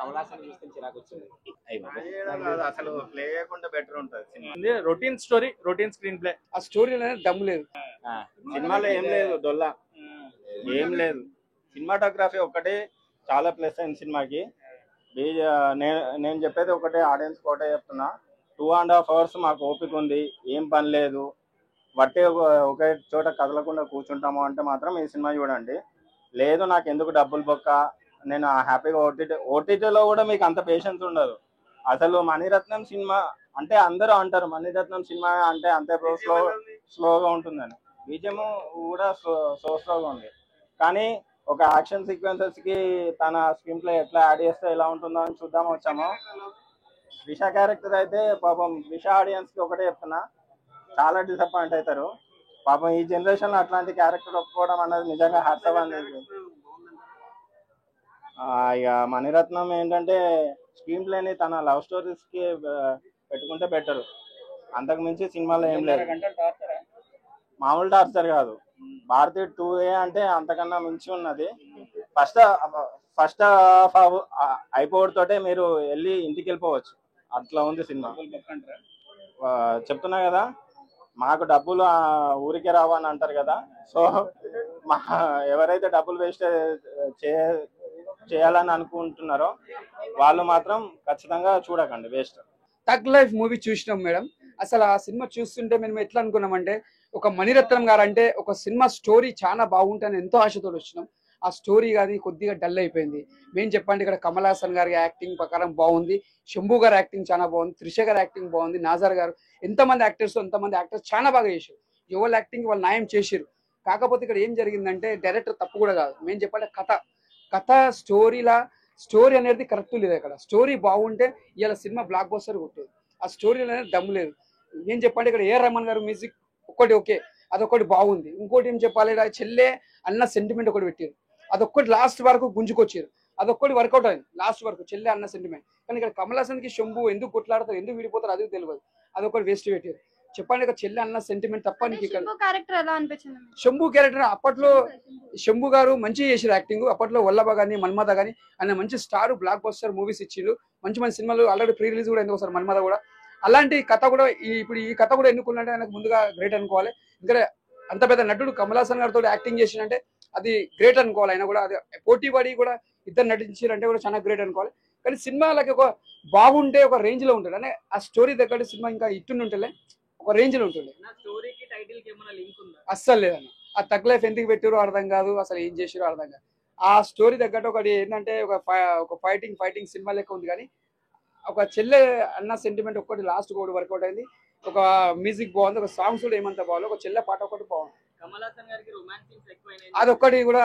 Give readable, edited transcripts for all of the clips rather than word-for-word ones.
కమల్ హాసన్ చూస్తే చిరాకు వచ్చింది. అసలు ప్లే చేయకుండా బెటర్ ఉంటది. Routine story, routine screen play. ఆ స్టోరీలో దమ్ము లేదు. సినిమాలో ఏం లేదు, డొల్లా ఏం లేదు. సినిమాటోగ్రఫీ ఒకటి చాలా ప్లస్ అయింది సినిమాకి. నేను చెప్పేది ఒకటే, ఆడియన్స్ ఒకటే చెప్తున్నా, 2.5 hours మాకు ఓపిక ఉంది, ఏం పని లేదు, బట్టే ఒకే చోట కదలకుండా కూర్చుంటాము అంటే మాత్రం ఈ సినిమా చూడండి. లేదు నాకు ఎందుకు డబ్బులు బొక్క, నేను హ్యాపీగా ఓటీటీలో కూడా మీకు అంత పేషెన్స్ ఉండదు. అసలు మణిరత్నం సినిమా అంటే అందరూ అంటారు మణిరత్నం సినిమా అంటే అంతే స్లోగా ఉంటుందని. బీజిఎం కూడా స్లోగా ఉంది. కానీ ఒక యాక్షన్ సీక్వెన్సెస్ కి తన స్క్రీన్ ప్లే ఎట్లా యాడ్ చేస్తే ఎలా ఉంటుందో అని చూద్దాం వచ్చాము. త్రిష క్యారెక్టర్ అయితే పాపం త్రిష ఆడియన్స్ కి ఒకటే చెప్తున్నా, చాలా డిసప్పాయింట్ అవుతారు. పాపం ఈ జనరేషన్ లో అట్లాంటి క్యారెక్టర్ ఒప్పుకోవడం అనేది నిజంగా హ్యాట్సాఫ్ అనేది. ఇక మణిరత్నం ఏంటంటే స్క్రీన్ ప్లేని తన లవ్ స్టోరీస్ కి పెట్టుకుంటే బెటర్. అంతకు మించి సినిమాలో ఏం లేదు. మామూలు టార్చర్ కాదు. భారతి 2A అంటే అంతకన్నా మించి ఉన్నది. ఫస్ట్ హాఫ్ అయిపోవడంతోటే మీరు వెళ్ళి ఇంటికి వెళ్ళిపోవచ్చు, అట్లా ఉంది సినిమా. చెప్తున్నా కదా, మాకు డబ్బులు ఊరికే రావు అని అంటారు కదా. సో ఎవరైతే డబ్బులు వేస్ట్ చేయాలని అనుకుంటున్నారో వాళ్ళు మాత్రం ఖచ్చితంగా చూడకండి, వేస్ట్. తగ్ లైఫ్ మూవీ చూసినాం మేడం. అసలు ఆ సినిమా చూస్తుంటే మేము ఎట్లా అనుకున్నామంటే, ఒక మణిరత్నం గారు అంటే ఒక సినిమా స్టోరీ చాలా బాగుంటుందని ఎంతో ఆశతో వచ్చినాం. ఆ స్టోరీ కానీ కొద్దిగా డల్ అయిపోయింది. మేము చెప్పండి, ఇక్కడ కమల్ హాసన్ గారి యాక్టింగ్ ప్రకారం బాగుంది, శంభు గారి యాక్టింగ్ చాలా బాగుంది, త్రిష గారి యాక్టింగ్ బాగుంది, నాజర్ గారు, ఎంతమంది యాక్టర్స్ చాలా బాగా చేశారు. ఎవరి యాక్టింగ్ వాళ్ళు న్యాయం చేశారు. కాకపోతే ఇక్కడ ఏం జరిగిందంటే డైరెక్టర్ తప్పు కూడా కాదు. మేము చెప్పండి, కథ స్టోరీ అనేది కరెక్ట్ లేదు. ఇక్కడ స్టోరీ బాగుంటే ఇలా సినిమా బ్లాక్ బస్టర్ కొట్టేది. ఆ స్టోరీ అనేది దమ్ము లేదు. ఏం చెప్పండి, ఇక్కడ ఏ రమణ్ గారు మ్యూజిక్ ఒక్కటి ఓకే, అదొకటి బాగుంది. ఇంకోటి ఏం చెప్పాలి, చెల్లె అన్న సెంటిమెంట్ ఒకటి పెట్టారు, అదొక్కటి లాస్ట్ వరకు గుంజుకొచ్చారు, అదొక్కటి వర్కౌట్ అయింది లాస్ట్ వరకు, చెల్లె అన్న సెంటిమెంట్. కానీ ఇక్కడ కమల్ హాసన్ కి శంభు ఎందుకు కొట్లాడతారు, ఎందుకు విడిపోతారు అది తెలియదు. అదొకటి వేస్ట్ పెట్టారు. చెప్పండి, ఇక్కడ చెల్లె అన్న సెంటిమెంట్ తప్ప నీకు ఇక్కడ శంభు క్యారెక్టర్ అప్పట్లో శంభు గారు మంచిగా చేసారు యాక్టింగ్. అప్పట్లో వల్లభ గానీ మన్మథ గానీ ఆయన మంచి స్టార్ బ్లాక్ బస్టర్ మూవీస్ ఇచ్చిండు. మంచి సినిమాలు ఆల్రెడీ ప్రీ రిలీజ్ కూడా ఎందుకు ఒకసారి మన్మథ కూడా. అలాంటి కథ కూడా ఇప్పుడు ఈ కథ కూడా ఎన్నుకున్నట్టే ఆయనకు ముందుగా గ్రేట్ అనుకోవాలి. ఇంకా అంత పెద్ద నటుడు కమల్ హాసన్ గారితో యాక్టింగ్ చేసినంటే అది గ్రేట్ అనుకోవాలి. ఆయన కూడా అది పోటీ పడి కూడా ఇద్దరు నటించారంటే కూడా చాలా గ్రేట్ అనుకోవాలి. కానీ సినిమాలకి ఒక బాగుంటే ఒక రేంజ్ లో ఉంటుంది, అంటే ఆ స్టోరీ దగ్గర సినిమా ఇంకా ఇట్టుంటుంటే ఒక రేంజ్ లో ఉంటుంది. అస్సలు లేదన్న. ఆ తగ్ లైఫ్ ఎందుకు పెట్టారో అర్థం కాదు, అసలు ఏం చేసారో అర్థం కాదు. ఆ స్టోరీ తగ్గట్టు ఒకటి ఏంటంటే ఒక ఫైటింగ్ సినిమా లెక్క ఉంది. కానీ ఒక చెల్లె అన్న సెంటిమెంట్ ఒక్కటి లాస్ట్ కూడా వర్కౌట్ అయింది. ఒక మ్యూజిక్ బాగుంది, ఒక సాంగ్స్ కూడా ఏమంత బాగుంది, ఒక చెల్లె పాట ఒకటి బాగుంది. అదొక్కటి కూడా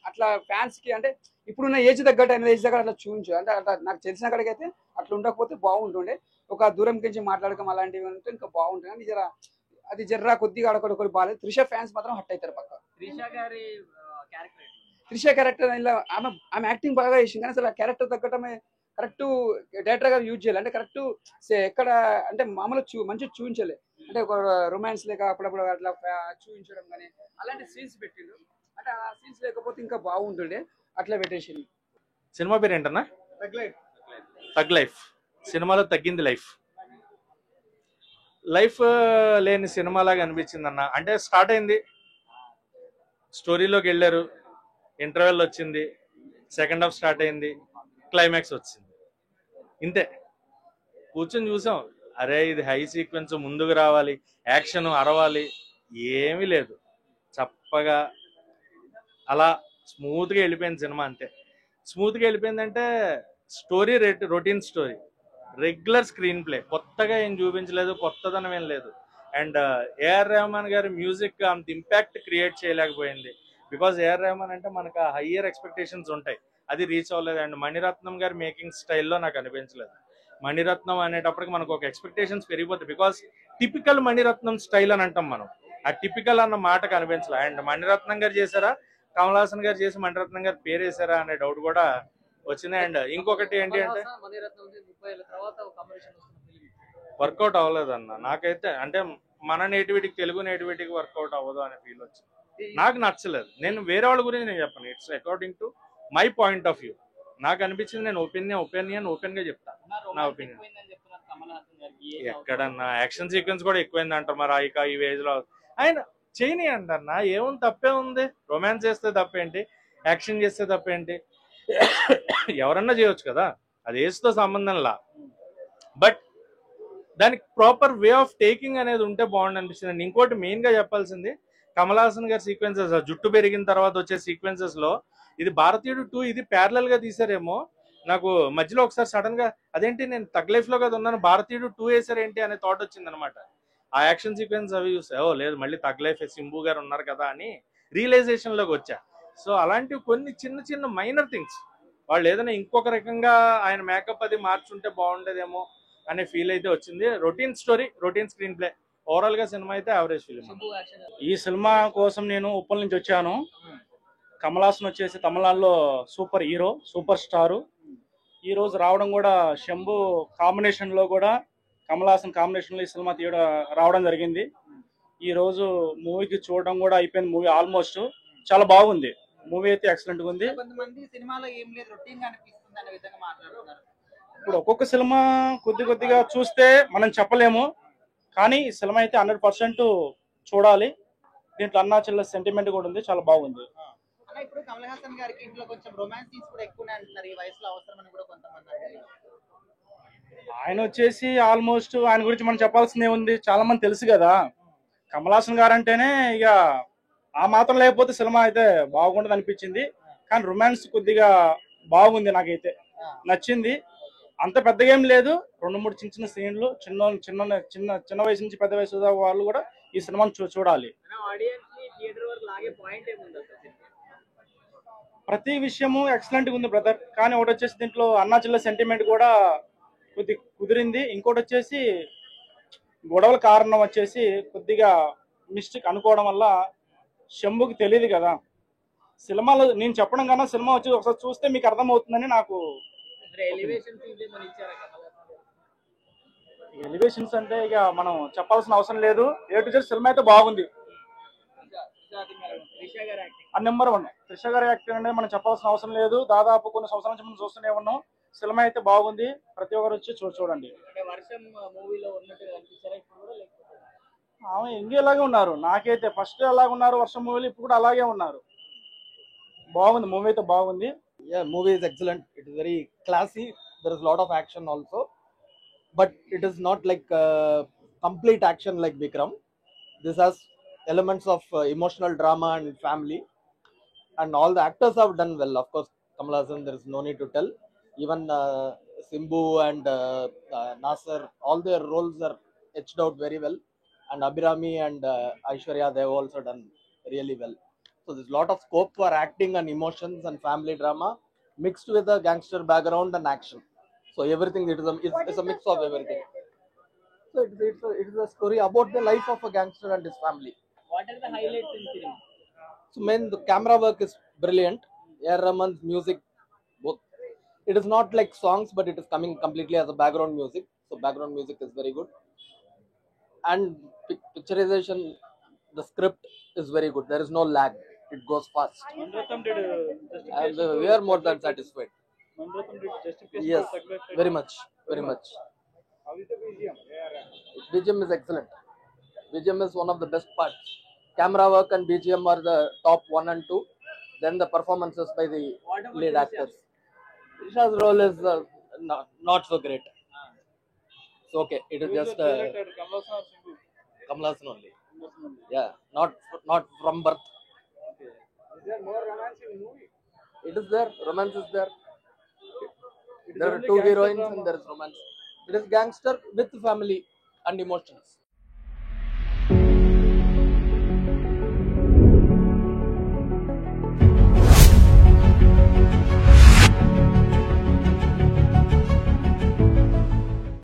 అట్లా ఫ్యాన్స్ కి అంటే ఇప్పుడున్న ఏజ్ తగ్గట్టు ఆయన ఏజ్ దగ్గర అట్లా చూపించు, అంటే అట్లా నాకు తెలిసిన కాడికైతే అట్లా ఉండకపోతే బాగుంటుండే. ఒక దూరం నుంచి మాట్లాడకం అలాంటివి ఉంటే ఇంకా బాగుంటుంది. కానీ అది జర్రా కొద్దిగా అడొకటి బాగాలేదు. త్రిష ఫ్యాన్స్ మాత్రం హట్ అవుతారు పక్క. త్రిష క్యారెక్టర్ ఆమె యాక్టింగ్ బాగా చేసింది, కానీ అసలు ఆ క్యారెక్టర్ తగ్గటమే కరెక్ట్ డైరెక్టర్ గారు యూజ్ చేయాలి. అంటే కరెక్ట్ ఎక్కడ అంటే మామూలు మంచిగా చూపించలే, అంటే ఒక రొమాన్స్ లేక అప్పుడప్పుడు అట్లా చూపించడం కానీ అలాంటి సీన్స్ పెట్టిండు. అంటే ఆ సీన్స్ లేకపోతే ఇంకా బాగుంటుండే, అట్లా పెట్టేసింది. సినిమా పేరు ఏంటన్నా? తగ్ లైఫ్. సినిమాలో తగ్గింది లైఫ్ లేని సినిమాలాగా అనిపించింది అన్న. అంటే స్టార్ట్ అయింది, స్టోరీలోకి వెళ్ళారు, ఇంటర్వెల్ వచ్చింది, సెకండ్ హాఫ్ స్టార్ట్ అయింది, క్లైమాక్స్ వచ్చింది, ఇంతే. కూర్చొని చూసాం, అరే ఇది హై సీక్వెన్స్, ముందుకు రావాలి, యాక్షన్ అరవాలి, ఏమీ లేదు. చప్పగా అలా స్మూత్గా వెళ్ళిపోయింది సినిమా. అంతే స్మూత్గా వెళ్ళిపోయిందంటే story routine story, regular screenplay, కొత్తగా ఏం చూపించలేదు, కొత్తదనం ఏం లేదు. అండ్ ఏఆర్ రెహమాన్ గారి మ్యూజిక్ అంత ఇంపాక్ట్ క్రియేట్ చేయలేకపోయింది. బికాజ్ ఏఆర్ రెహమాన్ అంటే మనకు హయ్యర్ ఎక్స్పెక్టేషన్స్ ఉంటాయి, అది రీచ్ అవ్వలేదు. అండ్ మణిరత్నం గారి మేకింగ్ స్టైల్లో నాకు అనిపించలేదు. మణిరత్నం అనేటప్పటికి మనకు ఒక ఎక్స్పెక్టేషన్స్ పెరిగిపోతాయి. బికాజ్ టిపికల్ మణిరత్నం స్టైల్ అని అంటాం మనం, ఆ టిపికల్ అన్న మాట కనిపించలే. అండ్ మణిరత్నం గారు చేశారా, కమల్ హాసన్ గారు చేసి మణిరత్నం గారు పేరేసారా అనే డౌట్ కూడా వచ్చింది. అండ్ ఇంకొకటి ఏంటి అంటే వర్కౌట్ అవ్వలేదు అన్న నాకైతే. అంటే మన నేటివిటీకి, తెలుగు నేటివిటీకి వర్కౌట్ అవ్వదు అనే ఫీల్ వచ్చింది. నాకు నచ్చలేదు. నేను వేరే వాళ్ళ గురించి నేను చెప్పను, it's according to my point of view. నాకు అనిపించింది, నేను ఒపీనియన్ ఓపెన్ గా చెప్తా. నా ఒపీనియన్ ఎక్కడన్నా యాక్షన్ సీక్వెన్స్ కూడా ఎక్కువైంది అంటారు మరి ఈ ఏజ్ లో. ఆయన చేయని అంటన్నా, ఏముంది తప్పే ఉంది? రొమాన్స్ చేస్తే తప్పేంటి, యాక్షన్ చేస్తే తప్పేంటి? ఎవరన్నా చేయొచ్చు కదా, అది ఏజ్తో సంబంధంలా. బట్ దానికి ప్రాపర్ వే ఆఫ్ టేకింగ్ అనేది ఉంటే బాగుండు అనిపిస్తుంది. ఇంకోటి మెయిన్ గా చెప్పాల్సింది, కమల్ హాసన్ గారి సీక్వెన్సెస్, జుట్టు పెరిగిన తర్వాత వచ్చే సీక్వెన్సెస్ లో ఇది భారతీయుడు 2 ఇది ప్యారలల్ గా తీసారేమో. నాకు మధ్యలో ఒకసారి సడన్ గా అదేంటి నేను తగ్ లైఫ్ లో కదా ఉన్నాను, భారతీయుడు 2 వేసారు ఏంటి అనే థాట్ వచ్చింది అనమాట. ఆ యాక్షన్ సీక్వెన్స్ అవి చూస్తే ఓ లేదు మళ్ళీ తగ్ లైఫ్ సింబు గారు ఉన్నారు కదా అని రియలైజేషన్ లోకి వచ్చా. సో అలాంటివి కొన్ని చిన్న చిన్న మైనర్ థింగ్స్, వాళ్ళు ఏదైనా ఇంకొక రకంగా ఆయన మేకప్ అది మార్చుంటే బాగుండేదేమో అనే ఫీల్ అయితే వచ్చింది. Routine story, routine screen play, overall గా సినిమా అయితే యావరేజ్ ఫిల్మ్. ఈ సినిమా కోసం నేను ఉప్పల్ నుంచి వచ్చాను. కమల్ హాసన్ వచ్చేసి తమిళనాడులో సూపర్ హీరో, సూపర్ స్టారు. ఈ రోజు రావడం కూడా శంభు కాంబినేషన్ లో కూడా, కమల్ హాసన్ కాంబినేషన్ లో ఈ సినిమా రావడం జరిగింది. ఈ రోజు మూవీకి చూడడం కూడా అయిపోయింది. మూవీ ఆల్మోస్ట్ చాలా బాగుంది. మూవీ అయితే ఎక్సలెంట్ గా ఉంది. కొంతమంది సినిమాలో ఏం లేదు, రొటీన్ గా అనిపిస్తుంది అనే విధంగా మాట్లాడుతున్నారు. ఇప్పుడు ఒక్కొక్క సినిమా కొద్దిగా చూస్తే మనం చెప్పలేము, కానీ ఈ సినిమా అయితే 100% చూడాలి. దీంట్లో అన్నా చెల్ల సెంటిమెంట్ కూడా ఉంది, చాలా బాగుంది. అలా ఇప్పుడు కమల్ హాసన్ గారికి ఇంట్లో కొంచెం రొమాన్స్ సీన్స్ కూడా ఎక్కువనే అంటున్నారు, ఈ వయసులో అవసరం అని కూడా కొంతమంది అంటారు. ఆయన వచ్చేసి ఆల్మోస్ట్ ఆయన గురించి మనం చెప్పాల్సిందే ఉంది, చాలా మంది తెలుసు కదా. కమల్ హాసన్ గారు అంటేనే ఇక ఆ మాత్రం లేకపోతే సినిమా అయితే బాగుండదు అనిపించింది. కానీ రొమాన్స్ కొద్దిగా బాగుంది, నాకైతే నచ్చింది. అంత పెద్దగా ఏం లేదు, 2-3 చిన్న సీన్లు, చిన్న వయసు నుంచి పెద్ద వయసు వాళ్ళు కూడా ఈ సినిమాను చూడాలి. ప్రతి విషయము ఎక్సలెంట్ గా ఉంది బ్రదర్. కానీ ఒకటి వచ్చేసి దీంట్లో అన్నా చెల్లె సెంటిమెంట్ కూడా కుదిరింది. ఇంకోటి వచ్చేసి గొడవల కారణం వచ్చేసి కొద్దిగా మిస్టేక్ అనుకోవడం వల్ల శంభుకి తెలియదు కదా. సినిమాలో నేను చెప్పడం కన్నా సినిమా వచ్చి ఒకసారి చూస్తే మీకు అర్థమవుతుందని నాకు. ఎలివేషన్స్ అంటే ఇక మనం చెప్పాల్సిన అవసరం లేదు. A to Z సినిమా అయితే బాగుంది. నెంబర్ 1 త్రిష గారి యాక్టింగ్ అనేది మనం చెప్పాల్సిన అవసరం లేదు. దాదాపు కొన్ని సంవత్సరాల నుంచి మనం చూస్తూనే ఉన్నాం. సినిమా అయితే బాగుంది, ప్రతి ఒక్కరు వచ్చి చూడండి. ఆమె ఇంకేలాగే ఉన్నారు, నాకైతే ఫస్ట్ అలాగే ఉన్నారు వర్షం మూవీలో, ఇప్పుడు కూడా అలాగే ఉన్నారు. బాగుంది, మూవీ అయితే బాగుంది. Yeah, movie is excellent. It is very classy. There is a lot of action also, but it is not like complete action like Vikram. This has elements of emotional drama and family, and all the actors have done well. Of course, Kamal Hassan, there is no need to tell. Even Simbu and Nasser, all their roles are etched out very well, and Abhirami and Aishwarya, they have also done really well. So there's a lot of scope for acting and emotions and family drama mixed with a gangster background and action. So everything, it's a mix of everything. So it is a story about the life of a gangster and his family. What are the highlights in film? So the camera work is brilliant. A. Rahman's music, both. It is not like songs, but it is coming completely as a background music. So background music is very good. And picturization, the script is very good. There is no lag. It goes fast. And we are more than satisfied. Yes, very much. BGM is excellent. BGM is one of the best parts. Camera work and BGM are the top 1 and 2. Then the performances by the lead actors. Isha's role is not so great. So okay, it is just Kamal Hassan only. Yeah, not from birth. Is there more romance in movie? It is there, romance is there. There are 2 heroines and there is romance. It is gangster with family and emotions.